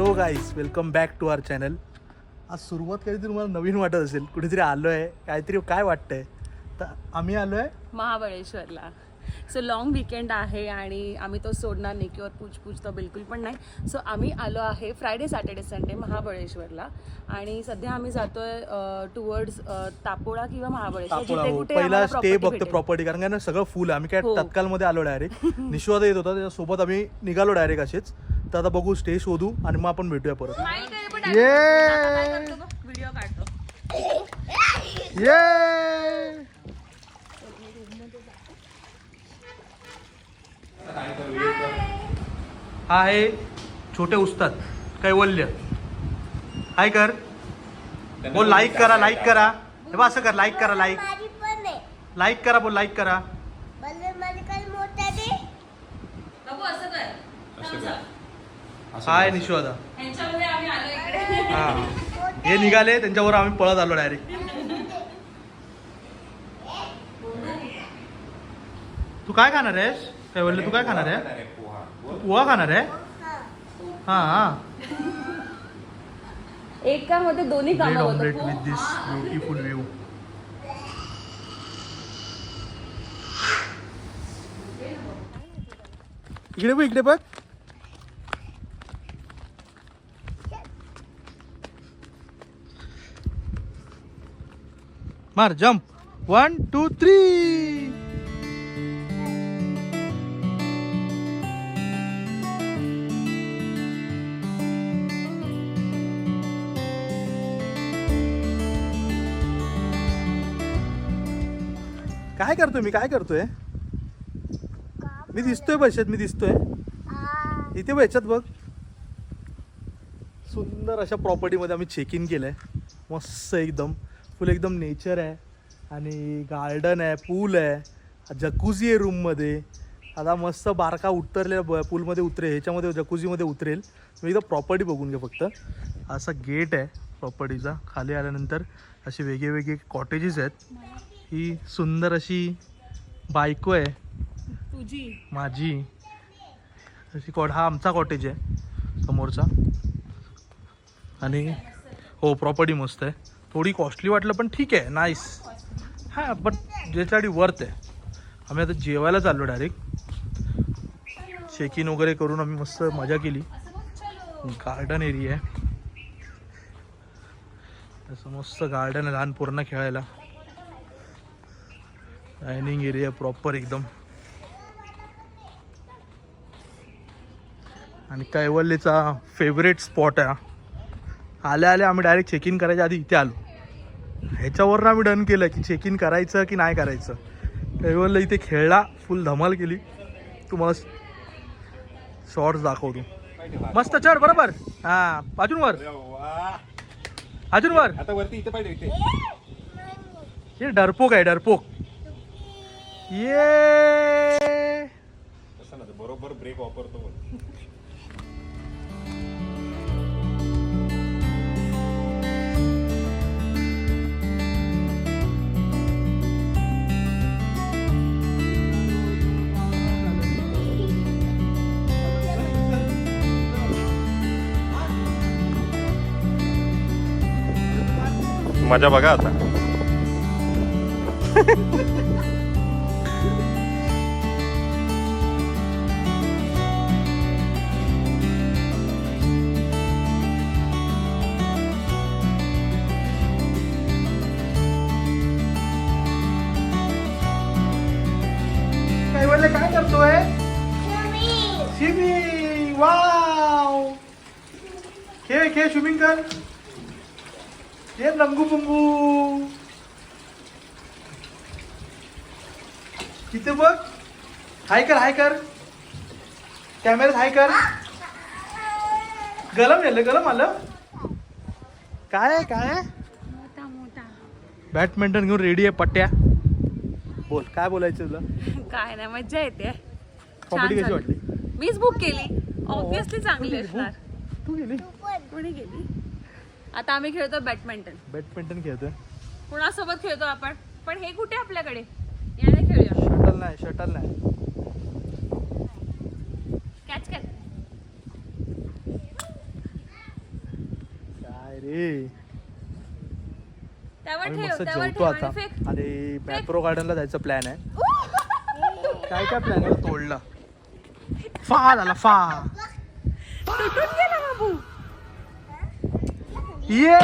Hello guys, welcome back to our channel. आज सुरुवात काहीतरी तुम्हाला नवीन वाटत असेल, कुठेतरी आलो आहे, काहीतरी काय वाटतंय. तर आम्ही आलो आहे महाबळेश्वरला. सो लॉंग वीकेंड आहे आणि आम्ही तो सोडणार नाही किंवा पूछ तर बिलकुल पण नाही. सो आम्ही आलो आहे फ्रायडे सॅटर्डे संडे महाबळेश्वरला आणि सध्या आम्ही जातोय टुवर्ड्स तापोळा किंवा महाबळेश्वर. जिथे कुठे पहिला स्टे बघतो भेटेल. प्रॉपर्टी, कारण काय ना सगळं फुल आहे. आम्ही काय हो. तत्कालमध्ये आलो डायरेक्ट. निश्वादा येत होता, त्याच्यासोबत आम्ही निघालो डायरेक्ट असेच. तर आता बघू, स्टे शोधू आणि मग आपण भेटूया परत. व्हिडिओ काढतो. हा आहे छोटे उस्ताद कैवल्य. हाय कर, बोल लाईक करा, लाईक करा. हे बघ असं कर, लाईक करा, लाईक लाईक करा, बोल लाईक करा. हाय निश्वादा. ह्यांच्यामुळे आम्ही आलो इकडे. हा, हे निघाले, त्यांच्यावर आम्ही पळत आलो डायरेक्ट. तू काय खाणार आहेस कैवल्य? तू काय खाणार आहे? पोहा खाणार आहे? हा हा. एकामध्ये दोन्ही ब्रेड कामं ऑमलेट होतं. With this beautiful view. इकडे बघ, इकडे बघ. मार, जम्प. 1 2 3. काय करतोय मी? काय करतोय? मी दिसतोय पैशात, मी दिसतोय इथे पैशात बघ. सुंदर अशा प्रॉपर्टीमध्ये आम्ही चेक इन केलंय. मस्त एकदम फुल एकदम नेचर आहे आणि गार्डन आहे, पूल आहे, जकुझी आहे रूममध्ये. आता मस्त बारका उतरलेला पूलमध्ये उतरेल, ह्याच्यामध्ये जकुझीमध्ये उतरेल. तुम्ही इथं प्रॉपर्टी बघून घ्या फक्त. असा गेट आहे प्रॉपर्टीचा. खाली आल्यानंतर असे वेगळे कॉटेजेस आहेत. ही सुंदर अशी बायको आहे तुझी माझी. अशी हा आमचा कॉटेज आहे समोरचा. आणि हो, प्रॉपर्टी मस्त आहे. थोडी कॉस्टली वाटलं पण ठीक आहे, नाईस. हां, बट ज्याच्यासाठी वर्थ आहे. आम्ही आता जेवायला चाललो डायरेक्ट. चेक इन वगैरे करून आम्ही मस्त मजा केली. गार्डन एरिया आहे, असं मस्त गार्डन आहे लहान पोरांना खेळायला. डायनिंग एरिया प्रॉपर एकदम. आणि कैवल्यचा फेवरेट स्पॉट आहे. आल्या आम्ही डायरेक्ट चेक इन करायच्या आधी इथे आलो. ह्याच्यावरून आम्ही डन केलं की चेक इन करायचं की नाही करायचं. कैवल्य इथे खेळला, फुल धमाल केली. तुम्हाला शॉर्ट्स दाखवतो. मस्त चढ, बरोबर. हां, अजून वर, अजून वर. आता वरती इथे पाहिजे इथे. हे डरपोक आहे, डरपोक. ये तसं ना, बरोबर ब्रेक वापरतो. मजा बघा आता. कैवल्य काय करतोय? स्विमिंग. वाव, खेळ खेळ, स्विमिंग कर. हे लंगू पुंगू तिथे बघ. हाय कर, हाय कर. कॅमेऱ्यात हाय कर. गलम आलं, गलम आलं. काय काय मोठा बॅडमिंटन घेऊन रेडी आहे पट्ट्या. बोल, काय बोलायचं तुला? काय नाही, मज्जा येते. कॉमेडी कशी वाटली? मीच बुक केली, ऑब्विसली चांगली असणार. तू गेली? कोणी गेली? आता आम्ही खेळतो बॅडमिंटन. बॅडमिंटन खेळतोय. कुणासोबत खेळतो आपण? पण हे कुठे आपल्याकडे? याने खेळूया. शटल नाही, शटल नाही. कॅच कर. आम्ही मस्त जेवतो आता आणि मॅप्रो गार्डनला जायचं प्लॅन आहे. काय काय प्लॅन आहे तोडला फा झाला फा ये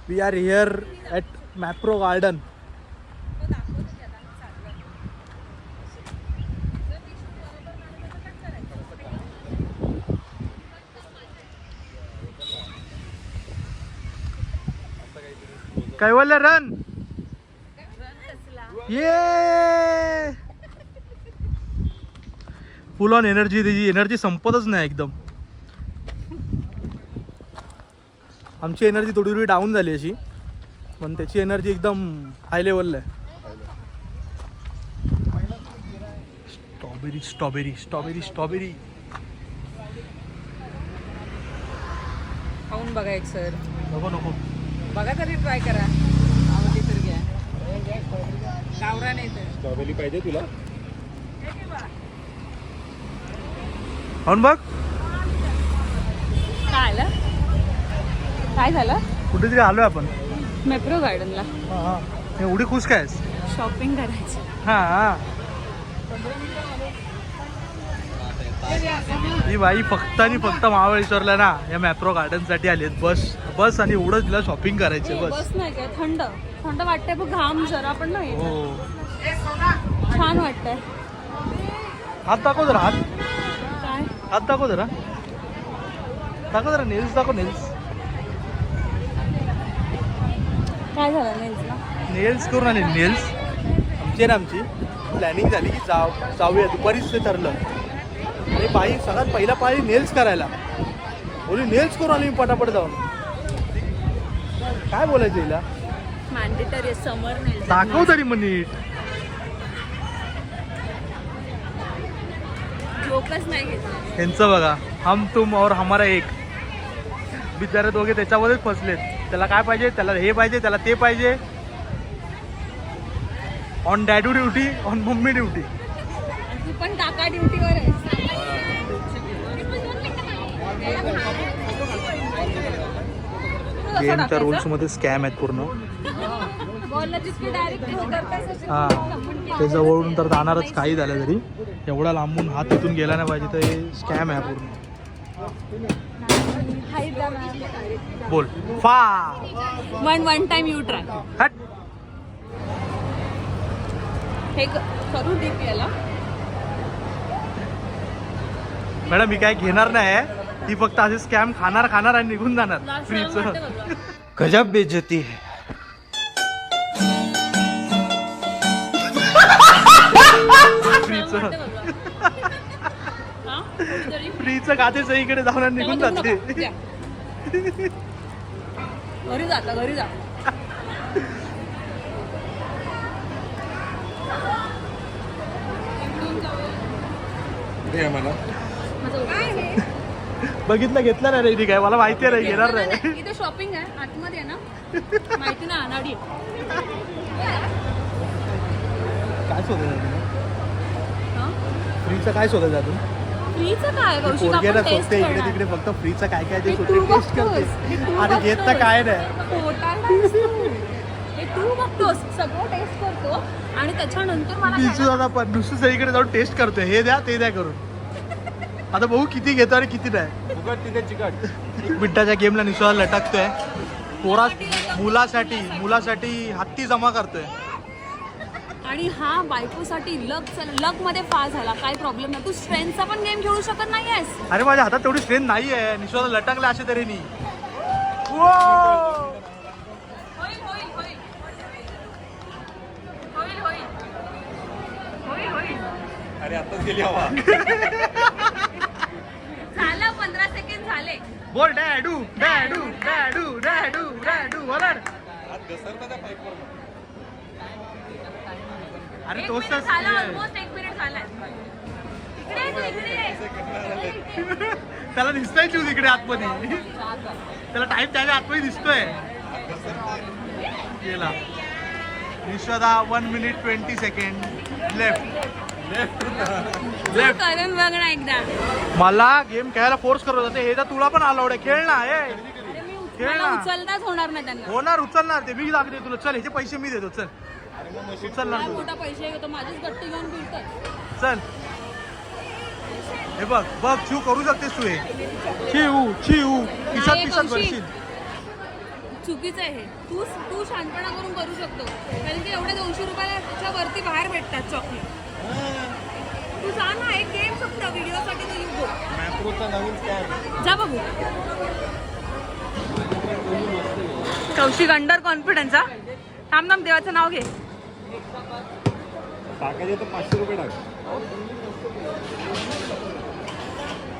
we are here at Mapro garden. Kaivalya run ये फुल ऑन एनर्जी. त्याची एनर्जी संपतच नाही एकदम. आमची एनर्जी थोडी थोडी डाऊन झाली अशी, पण त्याची एनर्जी एकदम हाय लेवलला आहे. स्ट्रॉबेरी स्ट्रॉबेरी स्ट्रॉबेरी स्ट्रॉबेरी खाऊन बघा एक सर. नको नको बघा तरी ट्राय करा. आवडली तर घ्या. गावरा नाही तर स्ट्रॉबेरी पाहिजे तुला? हो बघ काय आलं? काय झालं? कुठेतरी आलोय आपण. मॅप्रो गार्डनला हा एवढी खुश काय शॉपिंग करायची. हा ही बाई फक्त आणि फक्त महाबळेश्वरला ना या मॅप्रो गार्डन साठी आली आहेत. बस आणि एवढंच तिला शॉपिंग करायचे बस. बस नाही काय थंड थंड वाटतंय बघ. घाम जरा पण नाही. हो छान वाटतंय. हात दाखव जरा. हात काय हात दाखव जरा. दाखव जरा. नेल्स दाखव. नेल्स काय झालं नेल्सला? नेल्स करून आले. नेल्स आमची ना आमची प्लॅनिंग झाली की जाऊया दुपारीच ते ठरलं. आणि बाई सगळ्यात पहिला पाळी नेल्स करायला बोली. नेल्स करून आली मी पटापट जाऊन. काय बोलायचं हिला? मॅन्डेटरी समर नेल्स दाखव तरी मग नीट. जोकच नाही घेतलं. यांचं बघा हम तुम और हमारा एक. बिचारे दोघे त्याच्यामध्येच फसलेत. त्याला काय पाहिजे? त्याला हे पाहिजे, त्याला ते पाहिजे. ऑन डॅडू ड्युटी, ऑन मम्मी ड्युटी. तू पण काका ड्युटीवर आहेस. गेमच्या रूल्स मध्ये स्कॅम आहेत पूर्ण. हा ते जवळून तर जाणारच काही झालं तरी. एवढा लांबून हात इथून गेला नाही पाहिजे. तर हे स्कॅम आहे पूर्ण. बोल फा. One time you try. हट. हे करू दीप याला. मॅडम मी काय घेणार नाही. ती फक्त असे स्कॅम खाणार आणि निघून जाणार फ्रीचं. गजब बेइज्जती है. फ्रीचं खाते सगळीकडे जाऊन आणि निघून जाते. घरी जाता घरी जा. दे आम्हाला. बघितलं घेतलं नाही रे. काय मला माहिती नाही घेणार नाही. इथे शॉपिंग आहे आतमध्ये आहे ना. माहिती ना अनाडी. काय शोधायचं फ्रीचं? काय शोधायचं अजून? फ्रीचं काय पोरग्याला शोधते इकडे तिकडे. फक्त फ्रीचं काय काय ते शोधते. टेस्ट करते आणि घेत तर काय नाही. तू बघतोस सगळं टेस्ट करतो आणि त्याच्यानंतर मला बिजू दादा पण नुसतं सगळीकडे जाऊन टेस्ट करतोय. हे द्या ते द्या करून. आता बघू किती घेतो आणि किती नाही. फुकट तिथे चिकट. एक मिनिटाच्या गेमला निश्वाला लटकतोय. मुलासाठी हत्ती जमा करतोय. आणि हा बायकोसाठी लक मध्ये फार झाला. काय प्रॉब्लेम नाही. तू स्ट्रेंथचा पण गेम खेळू शकत नाहीयेस. अरे माझ्या हातात तेवढी स्ट्रेंथ नाही आहे. निश्वाला लटकला अशा तऱ्हेनी. अरे आताच गेली हवा. झालं 15 सेकंड झाले. बोल डॅडू डॅडू डॅडू डॅडू डॅडू बोलर. आज घसरता त्या पाईपवर. अरे तोच तर ऑलमोस्ट 1 मिनिट झालाय. त्याला दिसतोय तू तिकडे आतमध्ये. त्याला टाईप त्याच्या आतमध्ये दिसतोय. गेला विश्वदा 1 minute 20 seconds लेफ्ट करून बघ ना एकदा. मला गेम खेळायला फोर्स करत होते. हे तर तुला पण अलाउड आहे, खेळ ना. खेळ मला ना. उचलताच होणार नाही त्यांना. होणार, उचलणार ते मी दाखवते तुला. चल ह्याचे पैसे मी देतो. चल उचलणार काय तू. मोठा पैसे घेतो, माझीच गट्टी घेऊन फिरतात. चल हे बघ बघ चिव करू शकतेस तू. हे चिव पिसात नाही, पिसात कौशिक. भरशील. चुकीचं आहे हे. तू शहाणपणा करून करू शकतो, कारण की एवढ्या 200 रुपयाला त्याच्या वरती बाहेर भेटतात चॉकलेट. तू जा ना, एक गेम फक्त व्हिडिओसाठी तू युगो मॅप्रोचा नवीन स्कॅम. जा बघू. Kaushik under confidence. हा थांब थांब, देवाचं नाव घे. टाकायचे तर 500 रुपये टाक.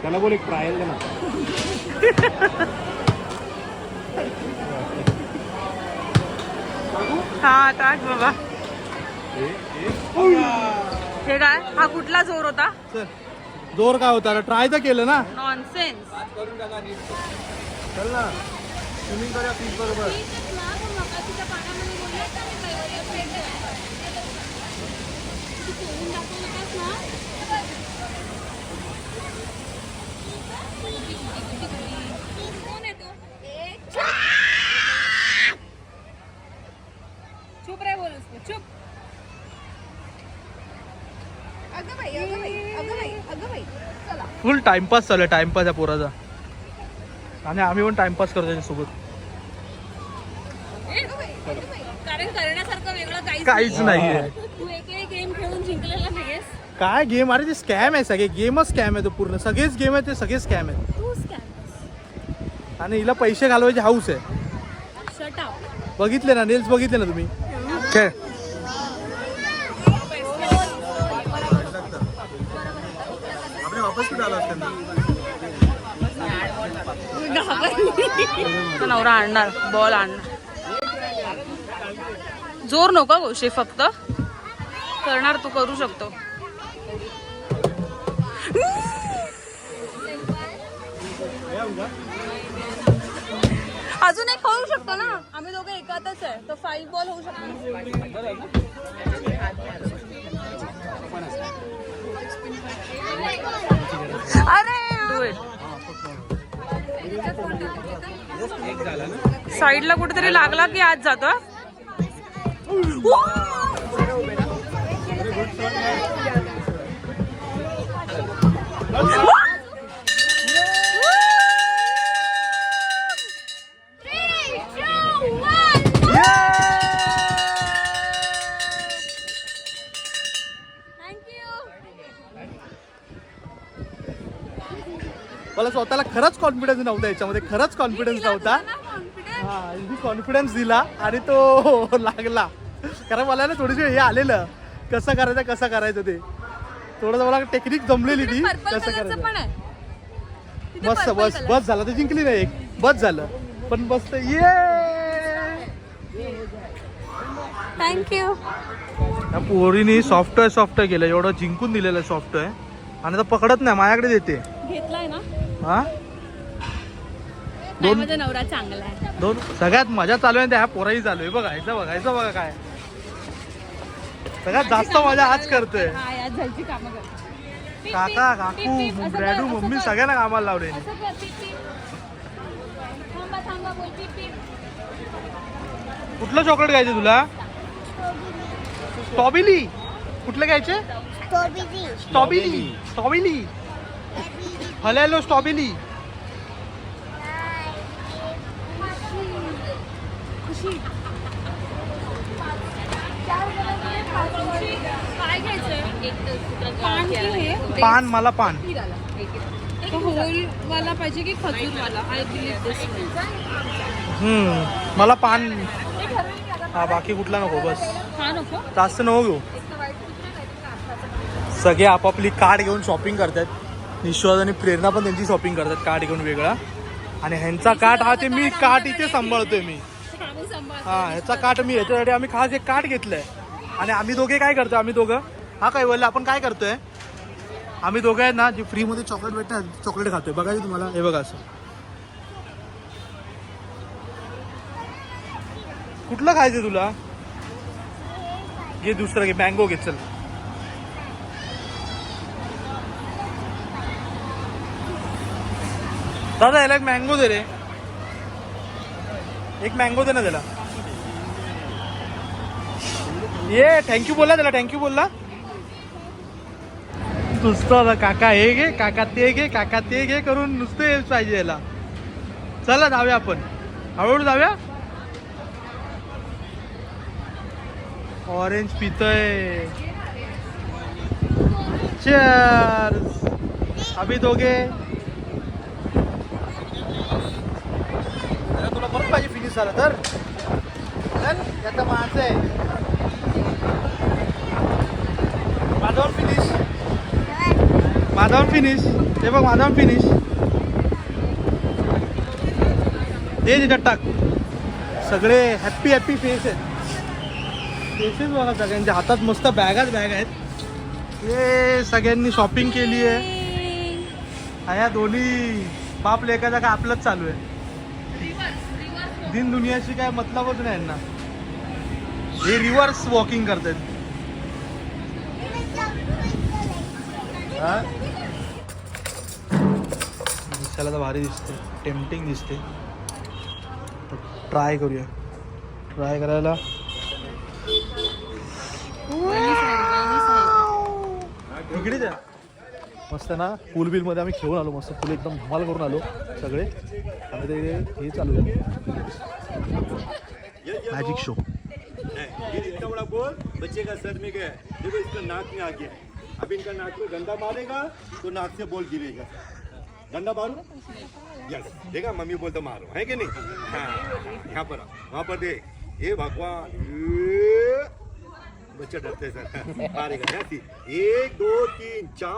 त्याला बोल एक ट्रायल दे ना. हा टाक बाबा. हे काय, हा कुठला जोर होता? चल जोर काय होता, ट्राय तर केलं ना. नॉनसेन्स. चल ना स्विमिंग करूया फीस बरोबर. चुप रे, बोल उसको चुप. फुल टाइमपास चालू आहे. टाइमपास आहे पोराचा, आणि आम्ही पण टाइमपास करतो त्याच्यासोबत. कारण करण्यासारखं वेगळं काहीच नाहीये. तू एक गेम खेळून जिंकलेला नाहीयेस. काय गेम, अरे ते स्कॅम आहे. सगळे गेमच स्कॅम आहे. तो पूर्ण सगळेच गेम आहे, ते सगळे स्कॅम आहे. तू स्कॅम. आणि हिला पैसे घालवायची हाऊस आहे. Shut up. बघितले ना नेल्स, बघितले ना तुम्ही. खेळ. नवरा आणणार, बॉल आणणार. जोर नको गोष्टी, फक्त करणार तू, करू शकतो. अजून एक होऊ शकतो ना, आम्ही दोघं एकातच आहे, तर 5 बॉल होऊ शकतो. अरे साईडला कुठेतरी लागला की आज जातो. मला स्वतःला खरंच कॉन्फिडन्स नव्हता याच्यामध्ये, खरंच कॉन्फिडन्स नव्हता. हा मी कॉन्फिडन्स दिला आणि तो लागला. कारण मला ना थोडीशी हे आलेलं कसं करायचं ते थोडंसं मला टेक्निक जमलेली ती कसं करायचं. मस्त बस झालं, तर जिंकली नाही एक, बस झालं पण मस्त. ये थँक्यू. त्या पोरीने सॉफ्टवेअर केलं, एवढं जिंकून दिलेलं सॉफ्टवेअर, आणि आता पकडत नाही, माझ्याकडे देते. घेतलाय ना. हा नाही, माझा नवरा चांगला आहे. दोन सगळ्यात मजा चालू आहे त्या पोराही चालू आहे. बघायचं बघा काय सगळ्यात जास्त मजा आज करतोय. हा, यात जायची कामं करते. काका काकू डॅडू मम्मी सगळ्यांना कामाला लावले. कुठलं चॉकलेट घ्यायचं तुला? स्ट्रॉबेरी. कुठलं घ्यायचे? स्ट्रॉबेरी. Hello strawberry. काय घ्यायचंय? पान. मला पान. होल वाला पाहिजे की खजूर वाला? आय बिलीव्ह दिस. मला पान. हा बाकी कुठला नको, बस. हा नको, जास्त नको घेऊ. सगळे आपापली कार्ड घेऊन शॉपिंग करतात. निश्वास आणि प्रेरणा पण त्यांची शॉपिंग करतात कार्ड घेऊन वेगळा. आणि ह्यांचा कार्ट हा ते मी कार्ट इथे सांभाळतोय मी. हा ह्याचा कार्ट मी, ह्याच्यासाठी आम्ही खास एक कार्ट घेतलंय. आणि आम्ही दोघे काय करतोय, आम्ही दोघं हा काय बोलला आपण काय करतोय, आम्ही दोघं आहेत ना जे फ्रीमध्ये चॉकलेट भेटतात चॉकलेट खातोय. बघायचं तुम्हाला, हे बघा असं. कुठलं खायचं तुला? घे दुसरं घे, मँगो घे चल. दादा याला एक मँगो दे रे, एक मँगो दे ना त्याला. ये थँक्यू बोलला त्याला, थँक्यू बोलला. नुसतं काका हे घे, काका ते घे, काका ते घे करून नुसतं हेच पाहिजे याला. चला जाऊया आपण, हळूहळू जाऊया. ऑरेंज पितोय. चीयर्स. अभि दोघे तुला परत पाहिजे फिनिश झालं तर चल. आता माझं आहे माझावर फिनिश, माझावर फिनिश. ते बघ माझावर फिनिश. ते त्याच्यात टाक. सगळे हॅप्पी हॅप्पी फेस आहेत. फेसेस बघा सगळ्यांच्या हातात मस्त बॅगाच बॅग आहेत. हे सगळ्यांनी शॉपिंग केली आहे. या दोन्ही बाप लेकाचा काय आपलंच चालू आहे. दिन दुनियाशी काय मतलबच नाही यांना. हे रिव्हर्स वॉकिंग करतात. दिसायला तर भारी दिसते, टेम्पटिंग दिसते. ट्राय करूया. ट्राय करायला इकडे द्या. मस्त ना पूल बिल मध्ये आम्ही खेळून आलो. मस्त पूल एकदम धमाल करून आलो सगळे. आणि ते हे चालू आहे मॅजिक शो. ये इतना बड़ा बॉल बच्चे का सर में गया, देखो इसका नाक में आ गया. अब इनका नाक में डंडा मारेगा तो नाक से बॉल गिरेगा. डंडा मारो, यस. देखा मम्मी बोलता मारो, है कि नहीं? हाँ, यहाँ पर वहाँ पर दे. ये भगवान, ये बच्चा डरते सर. मारेगा ऐसी. 1 2 3 4.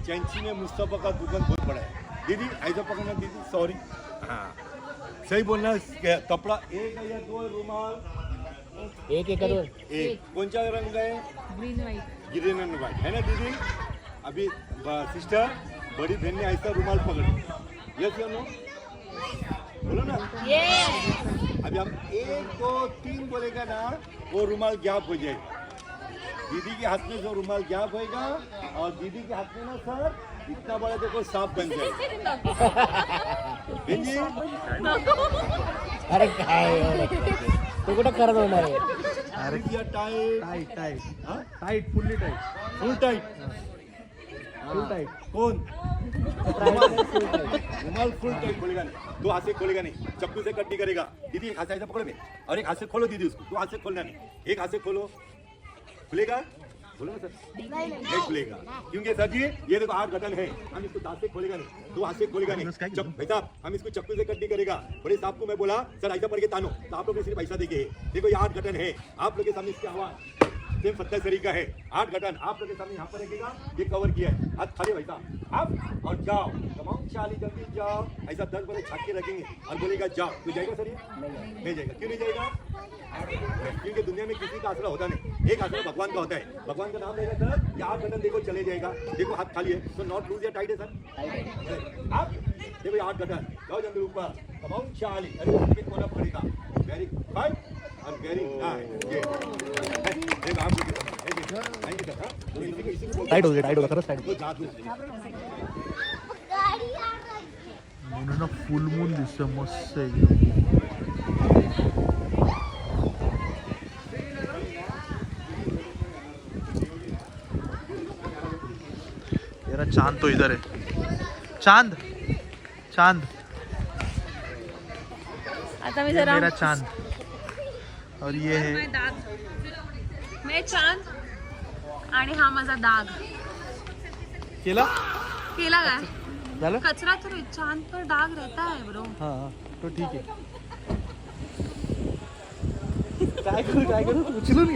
चैंची में मुस्तफा का दुकान बहुत बड़ा है. दीदी ऐसा पकड़ना दीदी, सॉरी. हाँ सही बोलना. कपड़ा एक है या 2 रुमाल? एक एक करो. एक. कौन सा रंग है? ग्रीन एंड व्हाइट है ना दीदी? अभी सिस्टर बड़ी बहन ने ऐसा रुमाल पकड़ा. यस या नो? बोलो ना. अभी हम 1 2 3 बोलेगा ना, वो रुमाल गैप हो जाएगा. दीदी के हाथ में जो रुमाल गैप होएगा और दीदी के हाथ में ना सर इतना बड़ा देखो सांप बन जाएगा. दीदी अरे काय तू कुठं करत होणार आहे. अरे टाइट टाईट टाईट हाँ? Tight fully tight full tight. Full tight. कौन? रुमाल फुल टाइट खोलेगा नहीं. 2 हाथ से खोलेगा नहीं, चप्पू से कट नहीं करेगा. दीदी एक हाथ से ऐसा पकड़ो बे, और एक हाथ से खोलो दीदी उसको. 2 हाथ से खोलना नहीं, एक हाथ से खोलो. खुलेगा? बोलो ना सर. नहीं खुलेगा क्योंकि सर जी ये देखो 8 बटन है. हम इसको दांत से खोलेगा नहीं, 2 हाथ से खोलेगा नहीं. भाई साहब हम इसको चप्पू से कट नहीं करेगा. बड़े साहब को मैं बोला सर ऐसा पढ़ के तानो, तो आप लोग ने सिर्फ पैसा देके. देखो ये 8 बटन है. आप लोग के सामने इसकी आवाज सेम 70 सरी का है. 8 बटन आप लोग के सामने यहाँ पर रखेगा. ये कवर किया है. हाथ खाली भाई साहब आप और जाओ. कमाओ चाली जल्दी जाओ. ऐसा 10 बड़े छक्के रखेंगे और बोलेगा जाओ. तो जाएगा सर? ये नहीं जाएगा. क्यों नहीं जाएगा? क्योंकि दुनिया में किसी का आसरा होता नहीं. एक आसरा भगवान का होता है. भगवान का नाम लेगा सर. ये 8 बटन देखो चले जाएगा. देखो हाथ खाली है तो नॉट लूज या टाइट है सर. आप देखो 8 बटन. जाओ जल्दी ऊपर. कमाओ चाली. अरे कोना पड़ेगा. वेरी फाइन और वेरी नाइस. देखो आप टाईट होते टाईट होता खरंच टाईट. तो जादू. म्हणून ना फुल मून दिसतं मस्त एकदम. तेरा चांद तो इधर है. चांद चांद आता मी ये जरा मेरा चांद और ये है मैं चांद आणि हा माझा दाग. केला केला काय? झालं. कचरा तर चांद पर दाग रहता है ब्रो. हाँ हाँ तो ठीक है. काय करू उचलून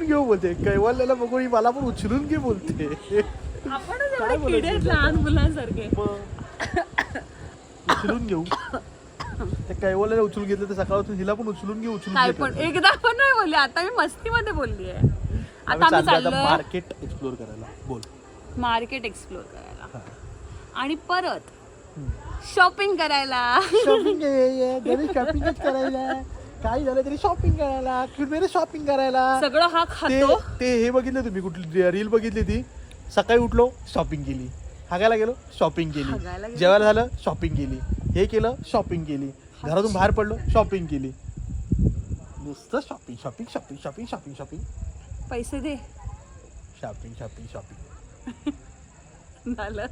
घेऊ बोलते. कैवाल्याला बघू ही मला पण उचलून घे बोलते. आपणच एवढे किडे आहेत लहान मुलांसारखे. उचलून घेऊ. त्या कैवाल्याला उचलून घेतलं तर सकाळपासून हिला पण उचलून घेऊ. काय पण एकदा पण नाही बोलली. आता मी मस्तीमध्ये बोलली आहे. आता आम्ही चाललोय मार्केट एक्सप्लोर करायला. बोल. मार्केट एक्सप्लोर करायला आणि परत शॉपिंग करायला. शॉपिंग शॉपिंगच करायला, काही झालं तरी शॉपिंग करायला, कुठे शॉपिंग करायला. सगळं हा ते खातो. ते हे बघितलं तुम्ही, कुठली रील बघितली ती, सकाळी उठलो शॉपिंग केली, हागायला गेलो शॉपिंग हागायला केली, गेलो. जेवायला झालं शॉपिंग केली, हे केलं शॉपिंग केली, घरातून बाहेर पडलो शॉपिंग केली, नुसतं shopping shopping shopping shopping shopping shopping पैसे दे. Shopping shopping shopping. झालं.